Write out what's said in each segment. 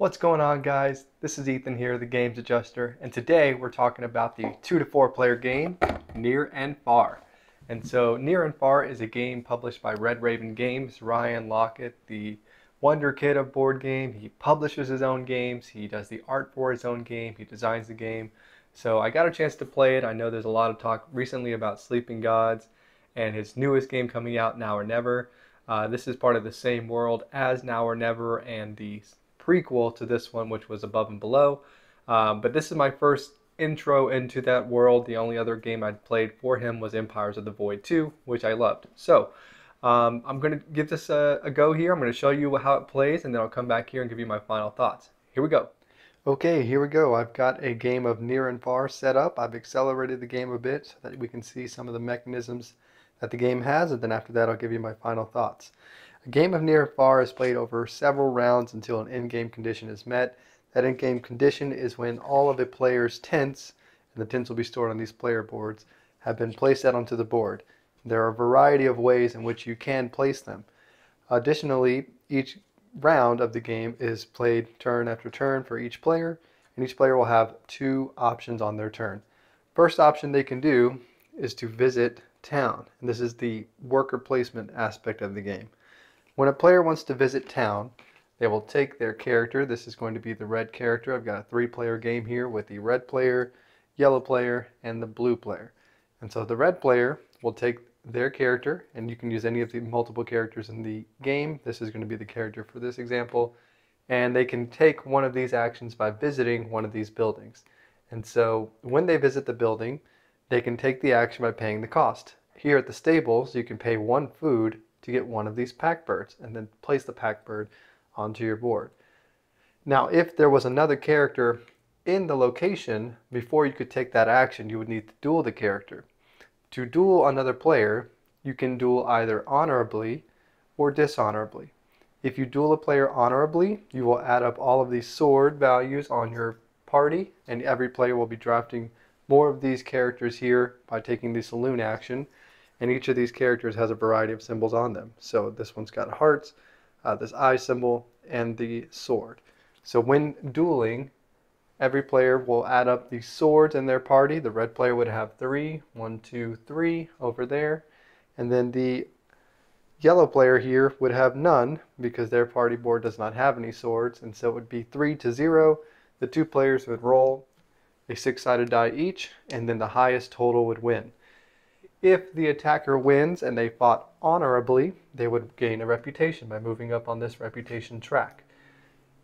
What's going on, guys? This is Ethan here, the Games Adjuster, and today we're talking about the 2 to 4 player game, Near and Far. And so Near and Far is a game published by Red Raven Games. Ryan Laukat, the wonder kid of board game, he publishes his own games, he does the art for his own game, he designs the game. So I got a chance to play it. I know there's a lot of talk recently about Sleeping Gods and his newest game coming out, Now or Never. This is part of the same world as Now or Never and the prequel to this one, which was Above and Below. But this is my first intro into that world. The only other game I'd played for him was Empires of the Void 2, which I loved. So I'm going to give this a go here. I'm going to show you how it plays, and then I'll come back here and give you my final thoughts. Here we go. Okay, here we go. I've got a game of Near and Far set up. I've accelerated the game a bit so that we can see some of the mechanisms that the game has, and then after that I'll give you my final thoughts. A game of Near and Far is played over several rounds until an in-game condition is met. That in-game condition is when all of a player's tents, and the tents will be stored on these player boards, have been placed out onto the board. There are a variety of ways in which you can place them. Additionally, each round of the game is played turn after turn for each player, and each player will have two options on their turn. First option they can do is to visit town, and this is the worker placement aspect of the game. When a player wants to visit town, they will take their character. This is going to be the red character. I've got a 3-player game here with the red player, yellow player, and the blue player. And so the red player will take their character, and you can use any of the multiple characters in the game. This is going to be the character for this example. And they can take one of these actions by visiting one of these buildings. And so when they visit the building, they can take the action by paying the cost. Here at the stables, you can pay 1 food to get one of these pack birds and then place the pack bird onto your board. Now, if there was another character in the location, before you could take that action, you would need to duel the character. To duel another player, you can duel either honorably or dishonorably. If you duel a player honorably, you will add up all of these sword values on your party, and every player will be drafting more of these characters here by taking the saloon action. And each of these characters has a variety of symbols on them. So this one's got hearts, this eye symbol, and the sword. So when dueling, every player will add up the swords in their party. The red player would have 3, 1, 2, 3 over there. And then the yellow player here would have none because their party board does not have any swords. And so it would be 3 to 0. The 2 players would roll a 6-sided die each, and then the highest total would win. If the attacker wins and they fought honorably, they would gain a reputation by moving up on this reputation track.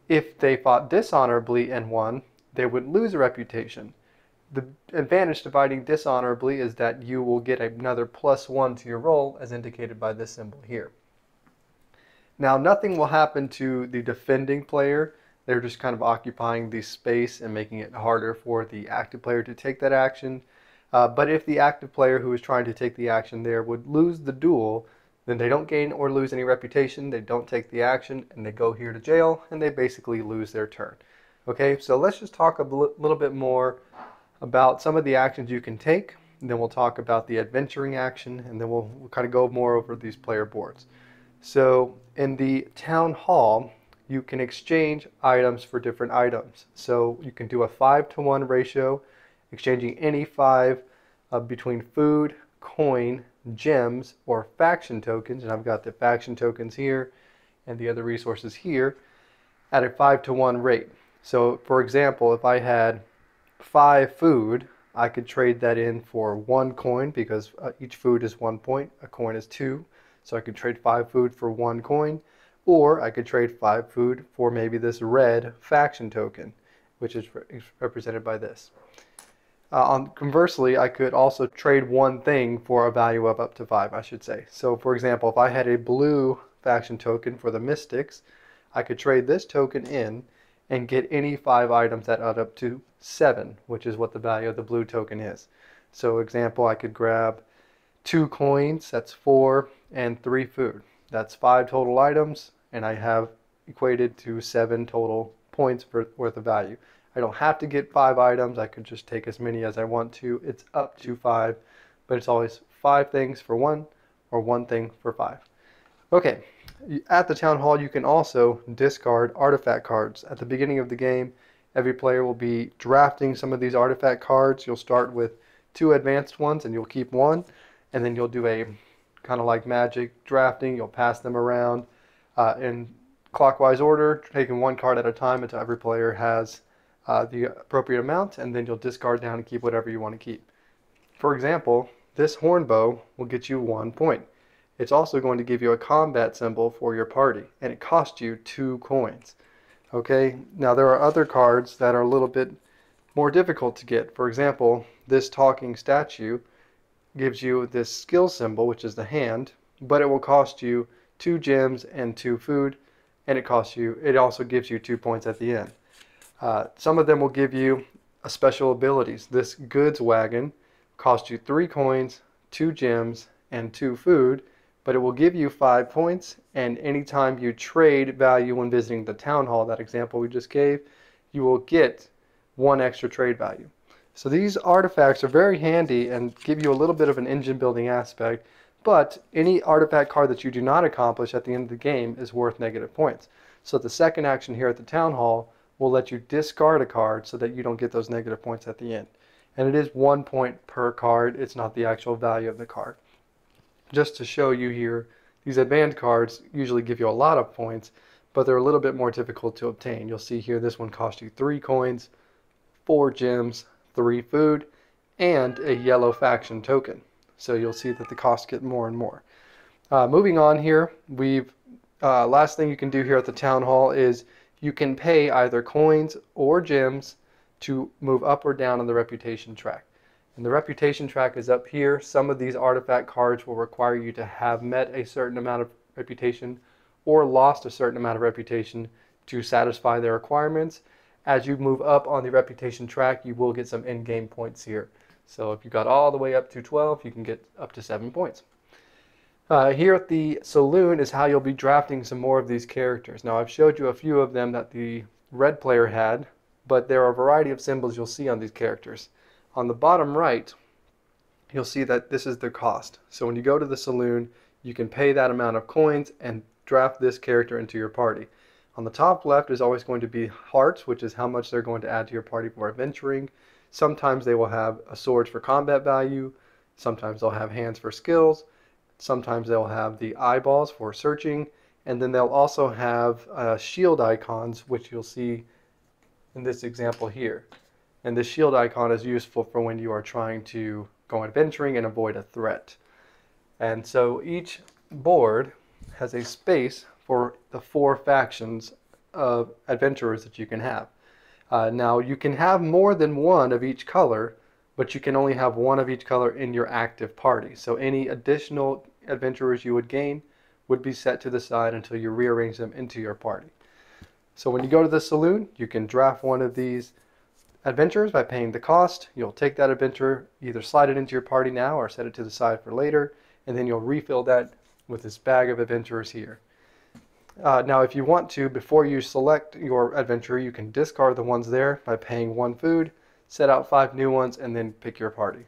If they fought dishonorably and won, they would lose a reputation. The advantage to fighting dishonorably is that you will get another +1 to your roll, as indicated by this symbol here. Now, nothing will happen to the defending player. They're just kind of occupying the space and making it harder for the active player to take that action. But if the active player who is trying to take the action there would lose the duel, then they don't gain or lose any reputation, they don't take the action, and they go here to jail, and they basically lose their turn. Okay, so let's just talk a little bit more about some of the actions you can take, and then we'll talk about the adventuring action, and then we'll kind of go more over these player boards. So in the town hall, you can exchange items for different items. So you can do a 5-to-1 ratio, exchanging any 5 between food, coin, gems, or faction tokens. And I've got the faction tokens here and the other resources here at a 5-to-1 rate. So for example, if I had 5 food, I could trade that in for 1 coin because each food is 1 point, a coin is 2. So I could trade 5 food for 1 coin, or I could trade 5 food for maybe this red faction token, which is represented by this. Conversely, I could also trade 1 thing for a value of up to 5, I should say. So for example, if I had a blue faction token for the Mystics, I could trade this token in and get any 5 items that add up to 7, which is what the value of the blue token is. So example, I could grab 2 coins, that's 4, and 3 food. That's 5 total items, and I have equated to 7 total points worth of value. I don't have to get 5 items. I could just take as many as I want to. It's up to 5, but it's always 5 things for 1 or 1 thing for 5. Okay, At the town hall, you can also discard artifact cards. At the beginning of the game, every player will be drafting some of these artifact cards. You'll start with 2 advanced ones and you'll keep one, and then you'll do a kind of like magic drafting. You'll pass them around in clockwise order, taking one card at a time until every player has the appropriate amount, and then you'll discard down and keep whatever you want to keep. For example, this horn bow will get you 1 point. It's also going to give you a combat symbol for your party, and it costs you 2 coins. Okay, now there are other cards that are a little bit more difficult to get. For example, this talking statue gives you this skill symbol, which is the hand, but it will cost you 2 gems and 2 food, and it also gives you 2 points at the end. Some of them will give you special abilities. This goods wagon costs you 3 coins, 2 gems, and 2 food, but it will give you 5 points, and anytime you trade value when visiting the town hall, that example we just gave, you will get 1 extra trade value. So these artifacts are very handy and give you a little bit of an engine building aspect, but any artifact card that you do not accomplish at the end of the game is worth negative points. So the second action here at the town hall will let you discard a card so that you don't get those negative points at the end. And it is 1 point per card. It's not the actual value of the card. Just to show you here, these advanced cards usually give you a lot of points, but they're a little bit more difficult to obtain. You'll see here this one costs you 3 coins, 4 gems, 3 food, and a yellow faction token. So you'll see that the costs get more and more. Moving on here, last thing you can do here at the town hall is you can pay either coins or gems to move up or down on the reputation track. And the reputation track is up here. Some of these artifact cards will require you to have met a certain amount of reputation or lost a certain amount of reputation to satisfy their requirements. As you move up on the reputation track, you will get some in-game points here. So if you got all the way up to 12, you can get up to 7 points. Here at the saloon is how you'll be drafting some more of these characters. Now I've showed you a few of them that the red player had, but there are a variety of symbols you'll see on these characters. On the bottom right, you'll see that this is their cost. So when you go to the saloon, you can pay that amount of coins and draft this character into your party. On the top left is always going to be hearts, which is how much they're going to add to your party for adventuring. Sometimes they will have a sword for combat value. Sometimes they'll have hands for skills. Sometimes they'll have the eyeballs for searching. And then they'll also have shield icons, which you'll see in this example here. And the shield icon is useful for when you are trying to go adventuring and avoid a threat. And so each board has a space for the 4 factions of adventurers that you can have. Now you can have more than one of each color, but you can only have one of each color in your active party. So any additional adventurers you would gain would be set to the side until you rearrange them into your party. So when you go to the saloon, you can draft one of these adventurers by paying the cost. You'll take that adventurer, either slide it into your party now or set it to the side for later, and then you'll refill that with this bag of adventurers here. Now if you want to, before you select your adventurer, you can discard the ones there by paying 1 food, set out 5 new ones, and then pick your party.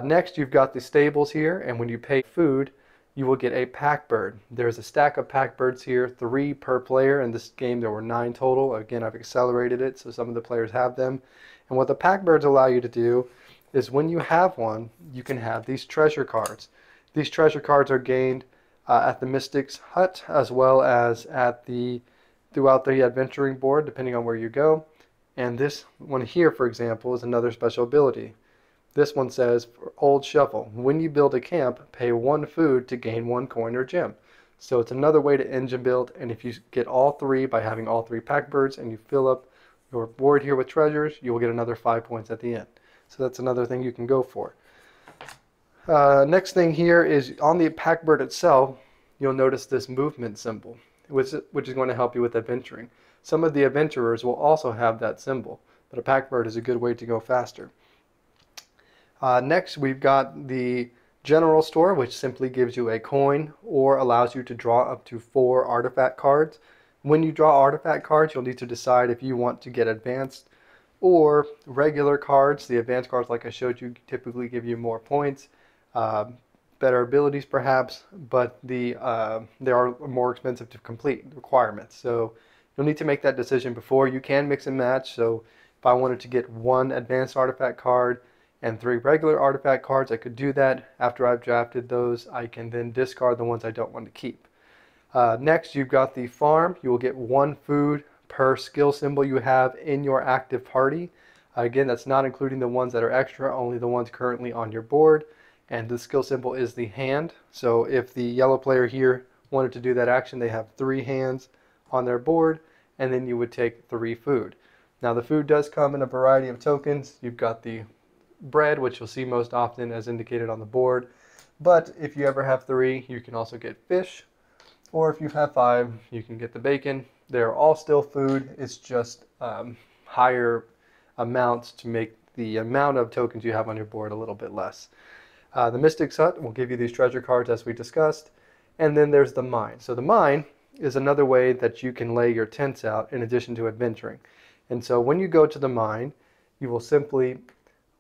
Next you've got the stables here, and when you pay food, you will get a pack bird. There's a stack of pack birds here, 3 per player. In this game there were 9 total. Again, I've accelerated it so some of the players have them. And what the pack birds allow you to do is when you have one, you can have these treasure cards. These treasure cards are gained at the Mystic's Hut as well as throughout the adventuring board, depending on where you go. And this one here, for example, is another special ability. This one says, for Old Shuffle, when you build a camp, pay 1 food to gain 1 coin or gem. So it's another way to engine build, and if you get all 3 by having all 3 pack birds and you fill up your board here with treasures, you will get another 5 points at the end. So that's another thing you can go for. Next thing here is on the pack bird itself, you'll notice this movement symbol, which is going to help you with adventuring. Some of the adventurers will also have that symbol, but a pack bird is a good way to go faster. Next, we've got the general store, which simply gives you a coin or allows you to draw up to 4 artifact cards. When you draw artifact cards, you'll need to decide if you want to get advanced or regular cards. The advanced cards, like I showed you, typically give you more points. better abilities perhaps, but they are more expensive to complete requirements. So you'll need to make that decision before. You can mix and match. So if I wanted to get 1 advanced artifact card and 3 regular artifact cards, I could do that. After I've drafted those, I can then discard the ones I don't want to keep. Next, you've got the farm. You will get 1 food per skill symbol you have in your active party. Again, that's not including the ones that are extra, only the ones currently on your board. And the skill symbol is the hand. So if the yellow player here wanted to do that action, they have 3 hands on their board, and then you would take 3 food. Now the food does come in a variety of tokens. You've got the bread, which you'll see most often as indicated on the board. But if you ever have 3, you can also get fish. Or if you have 5, you can get the bacon. They're all still food. It's just higher amounts to make the amount of tokens you have on your board a little bit less. The Mystic's Hut will give you these treasure cards as we discussed. And then there's the mine. So the mine is another way that you can lay your tents out in addition to adventuring. And so when you go to the mine, you will simply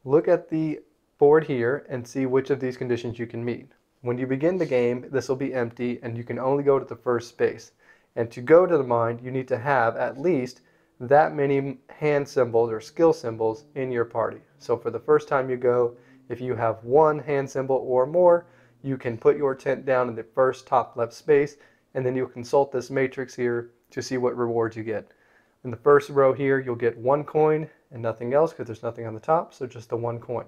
look at the board here and see which of these conditions you can meet. When you begin the game, this will be empty and you can only go to the first space. And to go to the mine, you need to have at least that many hand symbols or skill symbols in your party. So for the first time you go, if you have 1 hand symbol or more, you can put your tent down in the first top left space, and then you'll consult this matrix here to see what rewards you get. In the first row here, you'll get 1 coin and nothing else because there's nothing on the top, so just the 1 coin.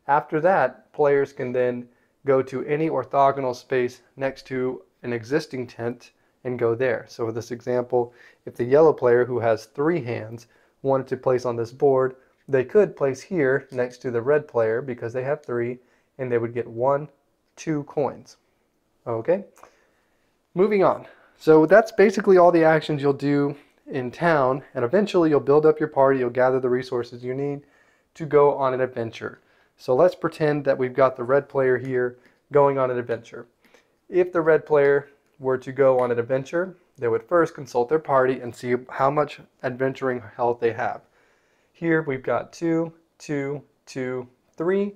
After that, players can then go to any orthogonal space next to an existing tent and go there. So with this example, if the yellow player who has 3 hands wanted to place on this board, they could place here next to the red player because they have 3, and they would get 1, 2 coins. Okay, moving on. So that's basically all the actions you'll do in town, and eventually you'll build up your party, you'll gather the resources you need to go on an adventure. So let's pretend that we've got the red player here going on an adventure. If the red player were to go on an adventure, they would first consult their party and see how much adventuring health they have. Here we've got 2, 2, 2, 3.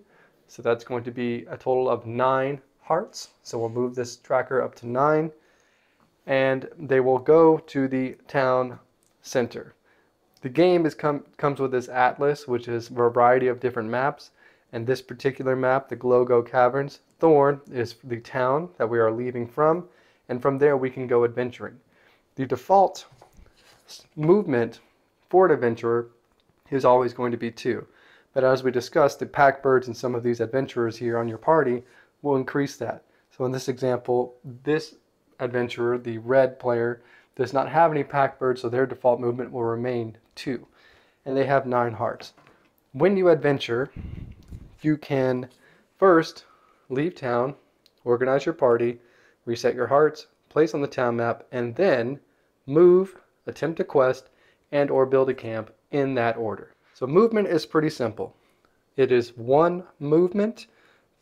So that's going to be a total of 9 hearts. So we'll move this tracker up to 9. And they will go to the town center. The game comes with this atlas, which is a variety of different maps. And this particular map, the Glogo Caverns, Thorn, is the town that we are leaving from. And from there we can go adventuring. The default movement for an adventurer is always going to be 2. But as we discussed, the pack birds and some of these adventurers here on your party will increase that. So in this example, this adventurer, the red player, does not have any pack birds, so their default movement will remain 2. And they have 9 hearts. When you adventure, you can first leave town, organize your party, reset your hearts, place on the town map, and then move, attempt a quest, and or build a camp in that order. So movement is pretty simple. It is 1 movement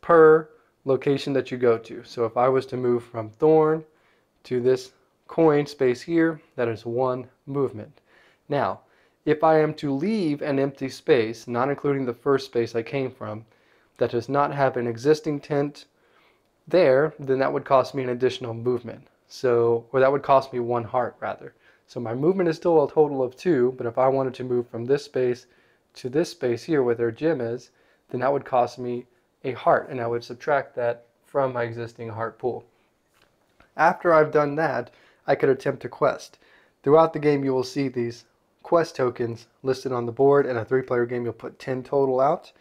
per location that you go to. So if I was to move from Thorn to this coin space here, that is 1 movement. Now, if I am to leave an empty space, not including the first space I came from, that does not have an existing tent there, then that would cost me an additional movement. Or that would cost me 1 heart rather. So my movement is still a total of 2, but if I wanted to move from this space to this space here where their gym is, then that would cost me a heart, and I would subtract that from my existing heart pool. After I've done that, I could attempt a quest. Throughout the game you will see these quest tokens listed on the board. In a 3-player game you'll put 10 total out.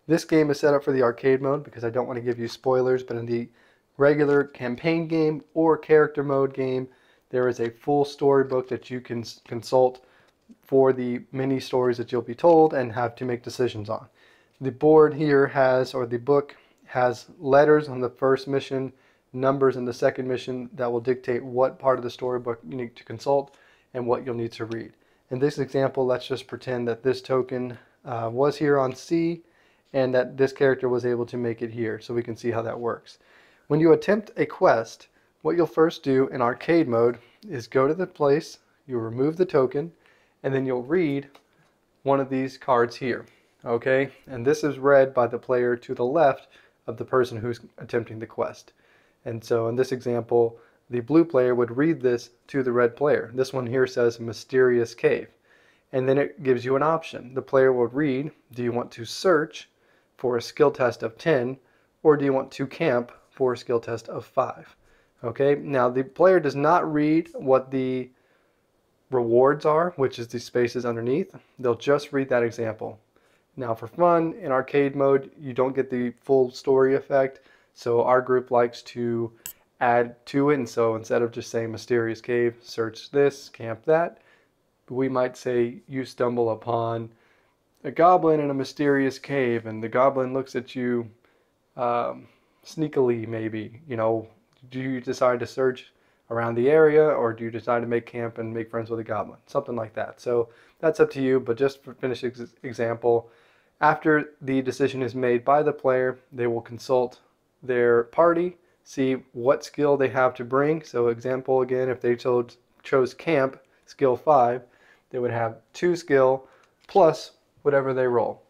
This game is set up for the arcade mode because I don't want to give you spoilers, but in the regular campaign game or character mode game, there is a full storybook that you can consult for the mini stories that you'll be told and have to make decisions on. The board here has, or the book has, letters on the first mission, numbers in the second mission that will dictate what part of the storybook you need to consult and what you'll need to read. In this example, let's just pretend that this token was here on C and that this character was able to make it here, so we can see how that works. When you attempt a quest, what you'll first do in arcade mode is go to the place, you'll remove the token, and then you'll read one of these cards here. Okay, and this is read by the player to the left of the person who's attempting the quest. And so in this example, the blue player would read this to the red player. This one here says mysterious cave. And then it gives you an option. The player will read, do you want to search for a skill test of 10, or do you want to camp for a skill test of 5? Okay, now the player does not read what the rewards are, which is the spaces underneath. They'll just read that example. Now for fun, in arcade mode, you don't get the full story effect, so our group likes to add to it, and so instead of just saying mysterious cave, search this, camp that, we might say you stumble upon a goblin in a mysterious cave, and the goblin looks at you sneakily, maybe. You know, do you decide to search around the area, or do you decide to make camp and make friends with a goblin? Something like that. So that's up to you, but just for finish example, after the decision is made by the player, they will consult their party, see what skill they have to bring. So example again, if they chose camp, skill 5, they would have 2 skill plus whatever they roll.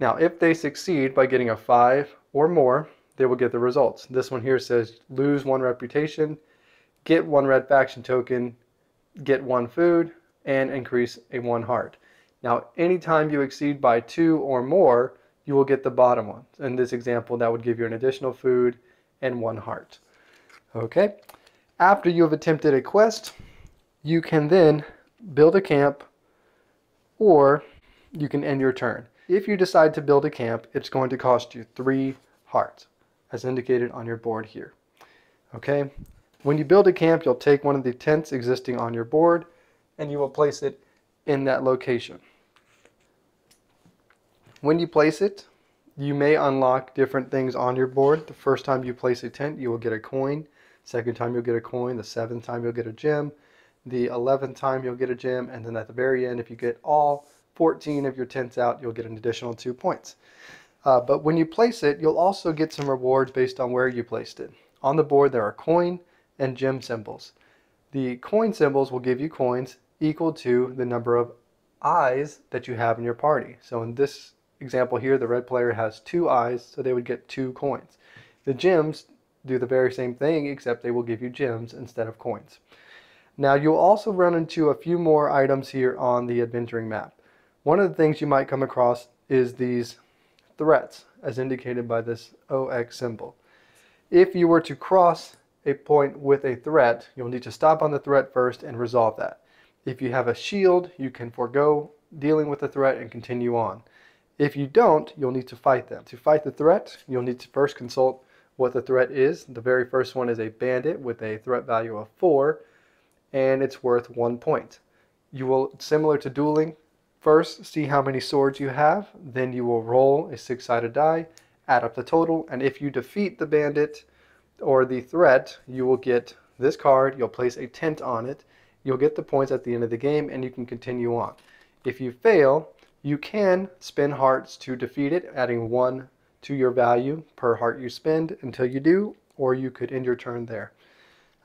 Now if they succeed by getting a 5 or more, they will get the results. This one here says lose 1 reputation, get 1 red faction token, get 1 food, and increase a 1 heart. Now anytime you exceed by 2 or more, you will get the bottom one. In this example, that would give you an additional food and 1 heart. Okay, after you have attempted a quest, you can then build a camp, or you can end your turn. If you decide to build a camp, it's going to cost you 3 hearts, as indicated on your board here. Okay, when you build a camp, you'll take one of the tents existing on your board, and you will place it in that location. When you place it, you may unlock different things on your board. The first time you place a tent, you will get a coin. Second time you'll get a coin. The 7th time you'll get a gem. The 11th time you'll get a gem. And then at the very end, if you get all 14 of your tents out, you'll get an additional 2 points. But when you place it, you'll also get some rewards based on where you placed it. On the board there are coin and gem symbols. The coin symbols will give you coins equal to the number of eyes that you have in your party. So in this example here, the red player has 2 eyes, so they would get 2 coins. The gems do the very same thing, except they will give you gems instead of coins. Now you'll also run into a few more items here on the adventuring map. One of the things you might come across is these threats, as indicated by this OX symbol. If you were to cross a point with a threat, you'll need to stop on the threat first and resolve that. If you have a shield, you can forego dealing with the threat and continue on. If you don't, you'll need to fight them. To fight the threat, you'll need to first consult what the threat is. The very first one is a bandit with a threat value of 4, and it's worth 1 point. You will, similar to dueling, first see how many swords you have, then you will roll a 6-sided die, add up the total, and if you defeat the bandit or the threat, you will get this card, you'll place a tent on it, you'll get the points at the end of the game, and you can continue on. If you fail, you can spend hearts to defeat it, adding 1 to your value per heart you spend until you do, or you could end your turn there.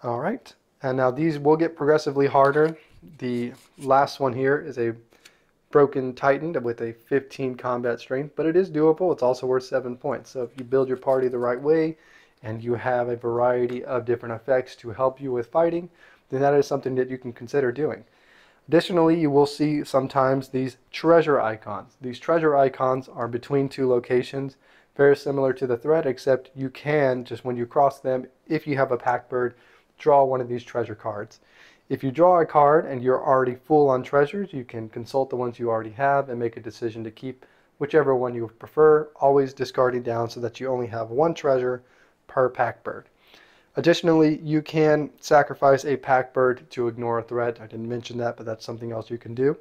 Alright, and now these will get progressively harder. The last one here is a Broken Titan with a 15 combat strength, but it is doable. It's also worth 7 points. So if you build your party the right way and you have a variety of different effects to help you with fighting, then that is something that you can consider doing. Additionally, you will see sometimes these treasure icons. These treasure icons are between 2 locations, very similar to the threat, except you can, just when you cross them, if you have a pack bird, draw one of these treasure cards. If you draw a card and you're already full on treasures, you can consult the ones you already have and make a decision to keep whichever one you prefer, always discarding down so that you only have 1 treasure per pack bird. Additionally, you can sacrifice a pack bird to ignore a threat. I didn't mention that, but that's something else you can do.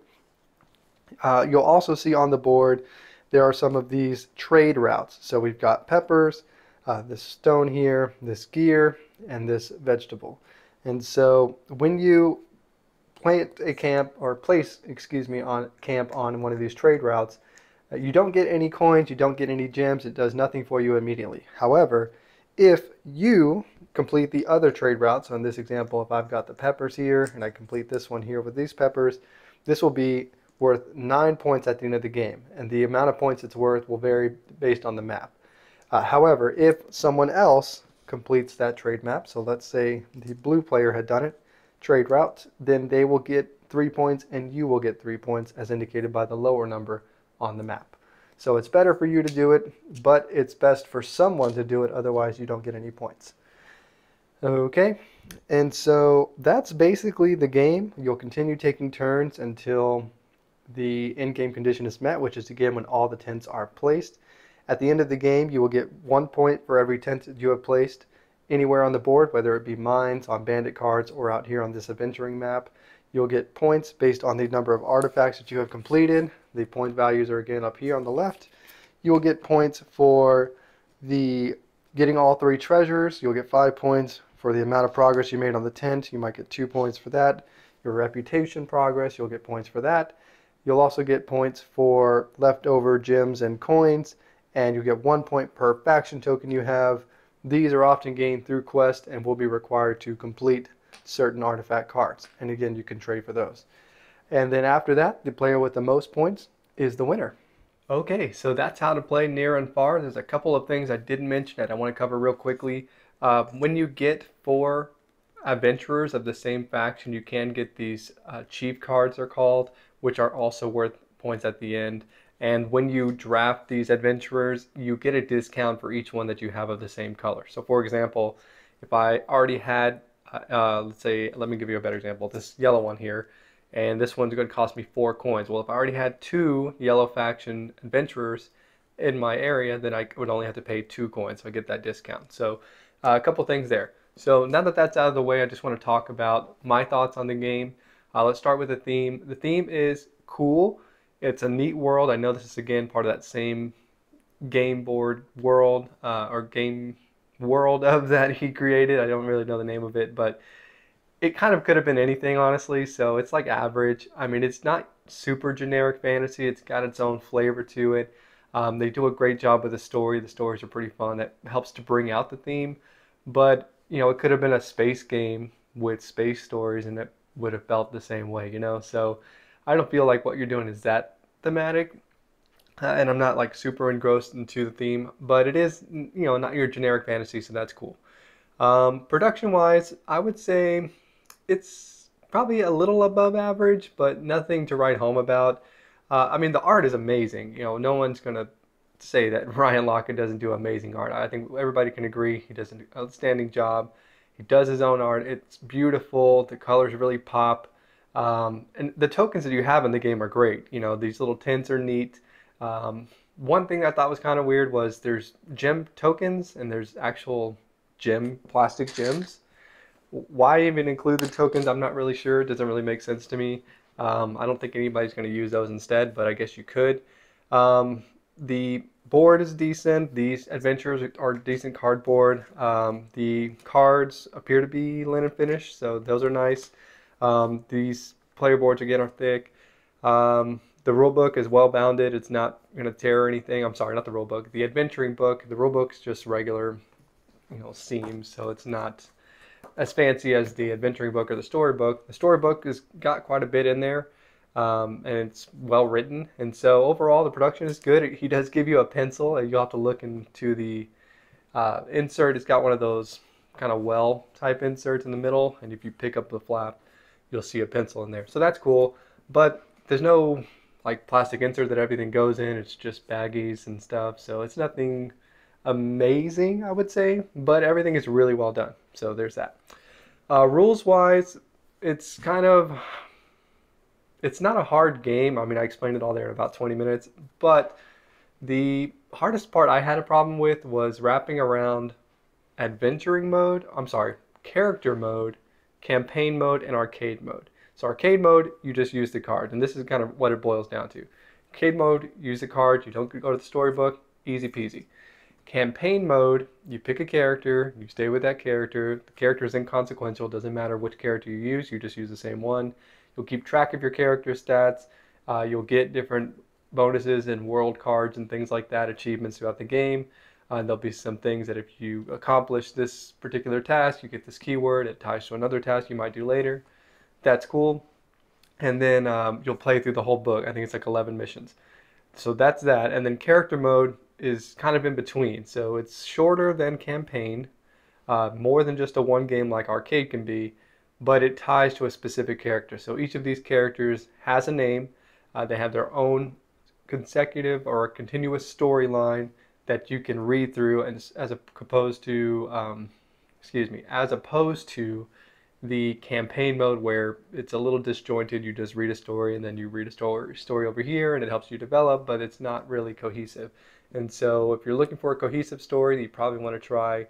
You'll also see on the board there are some of these trade routes. So we've got peppers, this stone here, this gear, and this vegetable. And so when you plant a camp, or place, on camp on one of these trade routes, you don't get any coins, you don't get any gems, it does nothing for you immediately. However, if you complete the other trade routes, so in this example, if I've got the peppers here and I complete this one here with these peppers, this will be worth 9 points at the end of the game. And the amount of points it's worth will vary based on the map. However, if someone else completes that trade map, so let's say the blue player had done it, trade route, then they will get 3 points and you will get 3 points as indicated by the lower number on the map. So it's better for you to do it, but it's best for someone to do it, otherwise you don't get any points. Okay, and so that's basically the game. You'll continue taking turns until the in-game condition is met, which is again when all the tents are placed. At the end of the game, you will get 1 point for every tent that you have placed anywhere on the board, whether it be mines, on bandit cards, or out here on this adventuring map. You'll get points based on the number of artifacts that you have completed. The point values are again up here on the left. You will get points for the getting all 3 treasures. You'll get 5 points for the amount of progress you made on the tent. You might get 2 points for that. Your reputation progress, you'll get points for that. You'll also get points for leftover gems and coins, and you get 1 point per faction token you have. These are often gained through quest and will be required to complete certain artifact cards. And again, you can trade for those. And then after that, the player with the most points is the winner. Okay, so that's how to play near and far. There's a couple of things I didn't mention that I want to cover real quickly. When you get 4 adventurers of the same faction, you can get these chief cards, they're called, which are also worth points at the end. And when you draft these adventurers, you get a discount for each one that you have of the same color. So for example, if I already had, let's say, let me give you a better example, this yellow one here, and this one's going to cost me 4 coins. Well, if I already had 2 yellow faction adventurers in my area, then I would only have to pay 2 coins, so I get that discount. So a couple things there. So now that that's out of the way, I just want to talk about my thoughts on the game. Let's start with the theme. The theme is cool. It's a neat world. I know this is again part of that same game board world or game world of that he created. I don't really know the name of it, but it kind of could have been anything, honestly. So it's like average. I mean, it's not super generic fantasy. It's got its own flavor to it. They do a great job with the story. The stories are pretty fun. That helps to bring out the theme. But, you know, it could have been a space game with space stories and it would have felt the same way, you know? So I don't feel like what you're doing is that thematic. And I'm not like super engrossed into the theme, but it is, you know, not your generic fantasy, so that's cool. Production-wise, I would say it's probably a little above average, but nothing to write home about. I mean, the art is amazing. You know, no one's going to say that Ryan Laukat doesn't do amazing art. I think everybody can agree he does an outstanding job. He does his own art. It's beautiful. The colors really pop. And the tokens that you have in the game are great. You know, these little tints are neat. One thing I thought was kind of weird was there's gem tokens and there's actual plastic gems. Why even include the tokens? I'm not really sure. It doesn't really make sense to me. I don't think anybody's going to use those instead, but I guess you could. The board is decent. These adventures are decent cardboard. The cards appear to be linen finish, so those are nice. These player boards again are thick. The rule book is well bounded. It's not going to tear or anything. I'm sorry, not the rule book. The adventuring book. The rule book's just regular, you know, seams, so it's not as fancy as the adventuring book or the storybook. The storybook has got quite a bit in there, and it's well written. And so overall, the production is good. He does give you a pencil, and you'll have to look into the insert. It's got one of those kind of well type inserts in the middle, and if you pick up the flap, you'll see a pencil in there. So that's cool, but there's no like plastic insert that everything goes in. It's just baggies and stuff, so it's nothing amazing, I would say, but everything is really well done. So there's that. Rules wise, it's not a hard game. I mean, I explained it all there in about 20 minutes, but the hardest part I had a problem with was wrapping around character mode, campaign mode, and arcade mode. So arcade mode, you just use the card, and this is kind of what it boils down to. Arcade mode, use the card, you don't go to the storybook, easy peasy. Campaign mode, you pick a character, you stay with that character. The character is inconsequential, doesn't matter which character you just use the same one. You'll keep track of your character stats. You'll get different bonuses and world cards and things like that, achievements throughout the game. There'll be some things that if you accomplish this particular task, you get this keyword, it ties to another task you might do later. That's cool. And then you'll play through the whole book. I think it's like 11 missions. So that's that. And then character mode is kind of in between. So it's shorter than campaign, more than just a one game like arcade can be, but it ties to a specific character. So each of these characters has a name. They have their own consecutive or continuous storyline that you can read through, and as opposed to, as opposed to the campaign mode where it's a little disjointed. You just read a story and then you read a story over here and it helps you develop, but it's not really cohesive. And so if you're looking for a cohesive story, you probably want to try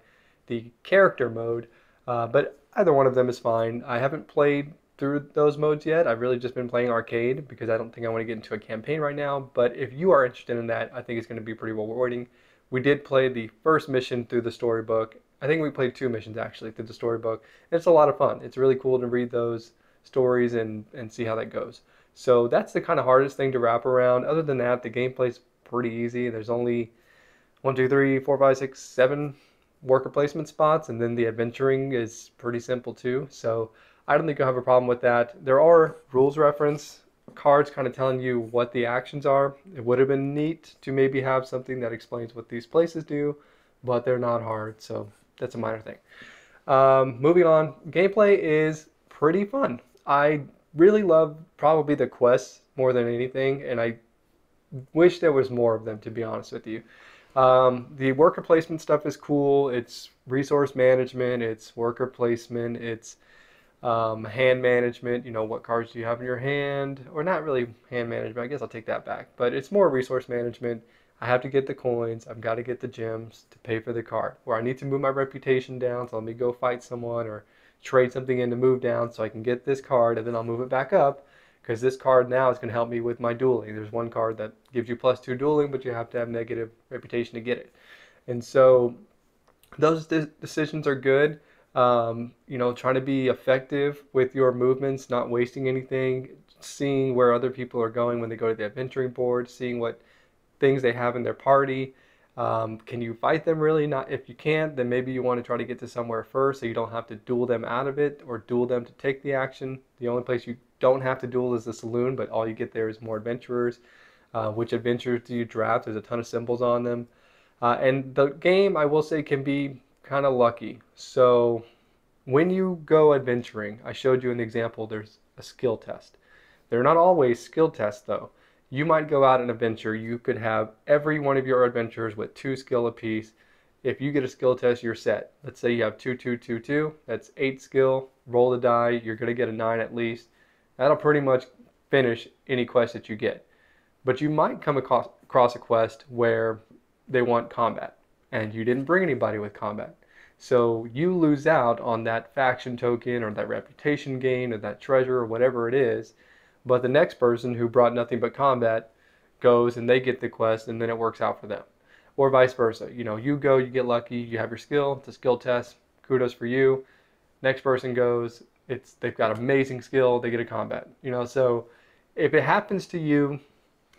the character mode, but either one of them is fine. I haven't played through those modes yet. I've really just been playing arcade because I don't think I want to get into a campaign right now, but if you are interested in that, I think it's going to be pretty rewarding. We did play the first mission through the storybook. I think we played 2 missions actually through the storybook. It's a lot of fun. It's really cool to read those stories and see how that goes. So that's the kind of hardest thing to wrap around. Other than that, the gameplay's pretty easy. There's only 1, 2, 3, 4, 5, 6, 7 worker placement spots, and then the adventuring is pretty simple too. So I don't think you'll have a problem with that. There are rules reference cards kind of telling you what the actions are. It would have been neat to maybe have something that explains what these places do, but they're not hard, so that's a minor thing. Moving on, gameplay is pretty fun. I really love probably the quests more than anything, and I wish there was more of them, to be honest with you. The worker placement stuff is cool. It's resource management, it's worker placement, it's hand management. You know, what cards do you have in your hand? Or not really hand management, I guess I'll take that back. But it's more resource management. I have to get the coins, I've got to get the gems to pay for the card. Or I need to move my reputation down, so let me go fight someone or trade something in to move down so I can get this card, and then I'll move it back up, because this card now is going to help me with my dueling. There's one card that gives you +2 dueling, but you have to have negative reputation to get it. And so those decisions are good. You know, trying to be effective with your movements, not wasting anything, seeing where other people are going when they go to the adventuring board, seeing what things they have in their party. Can you fight them really? Not. If you can't, then maybe you want to try to get to somewhere first so you don't have to duel them out of it or duel them to take the action. The only place you don't have to duel is the saloon, but all you get there is more adventurers. Which adventurers do you draft? There's a ton of symbols on them. And the game, I will say, can be kind of lucky. So when you go adventuring, I showed you an example, there's a skill test. They're not always skill tests though. You might go out and adventure, you could have every one of your adventurers with 2 skill apiece. If you get a skill test, you're set. Let's say you have 2, 2, 2, 2, that's 8 skill, roll the die, you're gonna get a 9 at least. That'll pretty much finish any quest that you get. But you might come across a quest where they want combat, and you didn't bring anybody with combat. So you lose out on that faction token or that reputation gain or that treasure or whatever it is, but the next person who brought nothing but combat goes and they get the quest, and then it works out for them. Or vice versa. You know, you go, you get lucky, you have your skill, it's a skill test, kudos for you. Next person goes, they've got amazing skill, they get a combat. You know, so if it happens to you,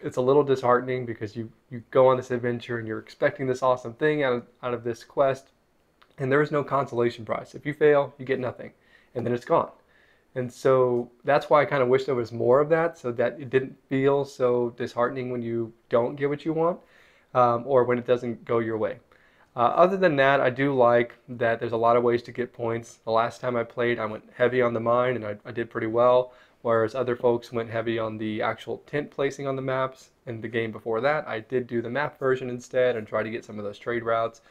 it's a little disheartening because you go on this adventure and you're expecting this awesome thing out of this quest, and there is no consolation prize. If you fail, you get nothing, and then it's gone. And so that's why I kind of wish there was more of that, so that it didn't feel so disheartening when you don't get what you want, or when it doesn't go your way. Other than that, I do like that there's a lot of ways to get points. The last time I played, I went heavy on the mine, and I did pretty well, whereas other folks went heavy on the actual tent placing on the maps. In the game before that, I did do the map version instead and try to get some of those trade routes.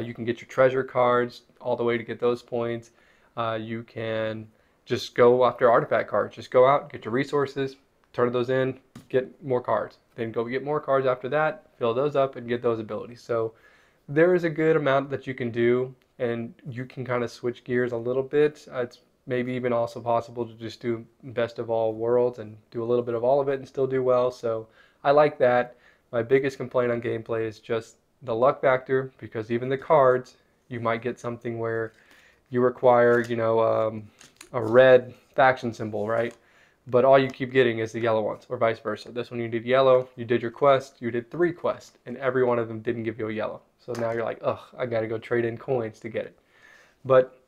You can get your treasure cards all the way to get those points. You can just go after artifact cards. Just go out, get your resources, turn those in, get more cards. Then go get more cards after that, fill those up, and get those abilities. So there is a good amount that you can do, and you can kind of switch gears a little bit. It's maybe even also possible to just do best of all worlds and do a little bit of all of it and still do well. So I like that. My biggest complaint on gameplay is just the luck factor, because even the cards, you might get something where you require, you know, a red faction symbol, right? But all you keep getting is the yellow ones, or vice versa. This one you did yellow, you did your quest, you did 3 quests, and every one of them didn't give you a yellow. So now you're like, ugh, I gotta go trade in coins to get it. But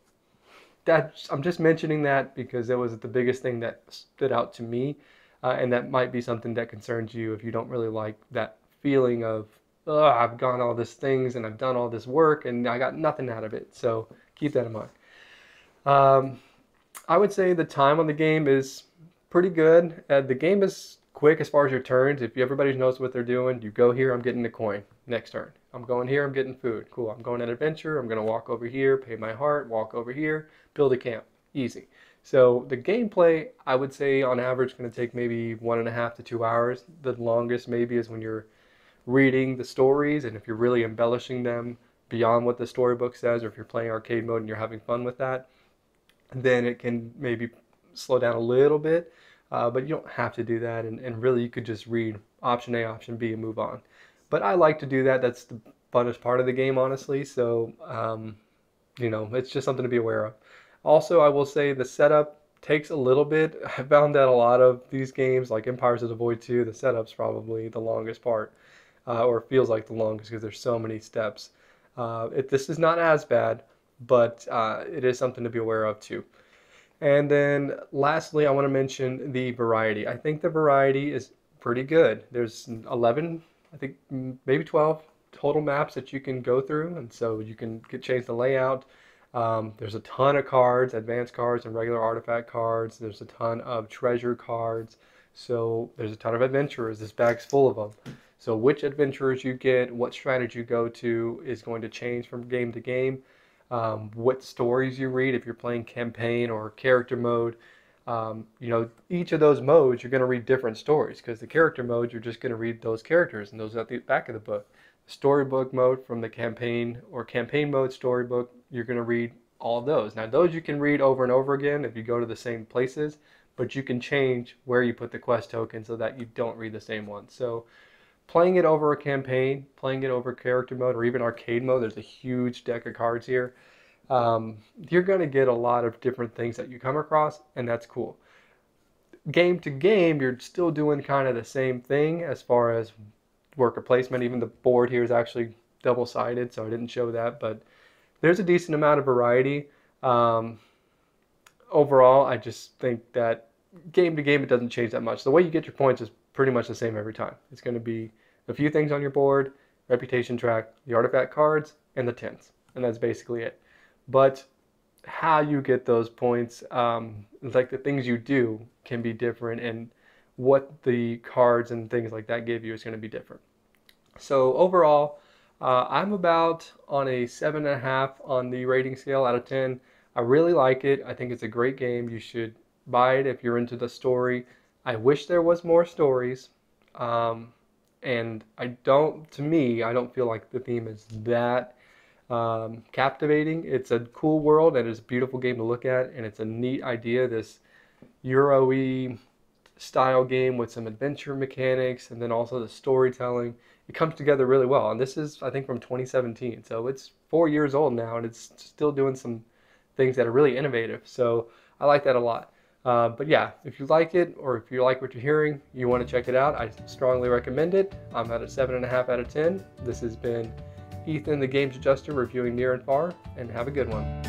I'm just mentioning that because it was the biggest thing that stood out to me, and that might be something that concerns you if you don't really like that feeling of ugh, I've gone all these things and I've done all this work and I got nothing out of it. So keep that in mind. Um, I would say the time on the game is pretty good. The game is quick as far as your turns. If everybody knows what they're doing, you go here, I'm getting a coin. Next turn. I'm going here, I'm getting food. Cool. I'm going on an adventure. I'm going to walk over here, pay my heart, walk over here, build a camp. Easy. So the gameplay, I would say on average, going to take maybe 1.5 to 2 hours. The longest maybe is when you're reading the stories, and if you're really embellishing them beyond what the storybook says, or if you're playing arcade mode and you're having fun with that, then it can maybe slow down a little bit, but you don't have to do that, and really you could just read option A, option B, and move on. But I like to do that. That's the funnest part of the game, honestly, so it's just something to be aware of. Also, I will say the setup takes a little bit. I found that a lot of these games, like Empires of the Void 2, the setup's probably the longest part, or feels like the longest because there's so many steps. This is not as bad, but it is something to be aware of too. And then lastly, I want to mention the variety. I think the variety is pretty good. There's 11, I think maybe 12 total maps that you can go through, and so you can change the layout. There's a ton of cards, advanced cards and regular artifact cards. There's a ton of treasure cards. So there's a ton of adventurers. This bag's full of them. So which adventurers you get, what strategy you go to is going to change from game to game. What stories you read if you're playing campaign or character mode. Each of those modes you're going to read different stories, because the character mode you're just going to read those characters and those at the back of the book. The storybook mode from the campaign or campaign mode storybook, you're going to read all those. Now those you can read over and over again if you go to the same places, but you can change where you put the quest token so that you don't read the same one. So playing it over a campaign, playing it over character mode, or even arcade mode, there's a huge deck of cards here. You're going to get a lot of different things that you come across, and that's cool. Game to game, you're still doing kind of the same thing as far as worker placement. Even the board here is actually double-sided, so I didn't show that, but there's a decent amount of variety. Overall, I just think that game to game, it doesn't change that much. The way you get your points is pretty much the same every time. It's going to be a few things on your board, reputation track, the artifact cards, and the tins. And that's basically it. But how you get those points, like the things you do, can be different, and what the cards and things like that give you is going to be different. So overall, I'm about on a 7.5 on the rating scale out of 10. I really like it. I think it's a great game. You should buy it if you're into the story. I wish there was more stories, and to me, I don't feel like the theme is that captivating. It's a cool world, and it's a beautiful game to look at, and it's a neat idea, this Euro-y style game with some adventure mechanics, and then also the storytelling. It comes together really well, and this is, I think, from 2017, so it's 4 years old now, and it's still doing some things that are really innovative, so I like that a lot. But yeah, if you like it, or if you like what you're hearing, you want to check it out, I strongly recommend it. I'm at a 7.5 out of 10. This has been Ethan, the Games Adjuster, reviewing Near and Far, and have a good one.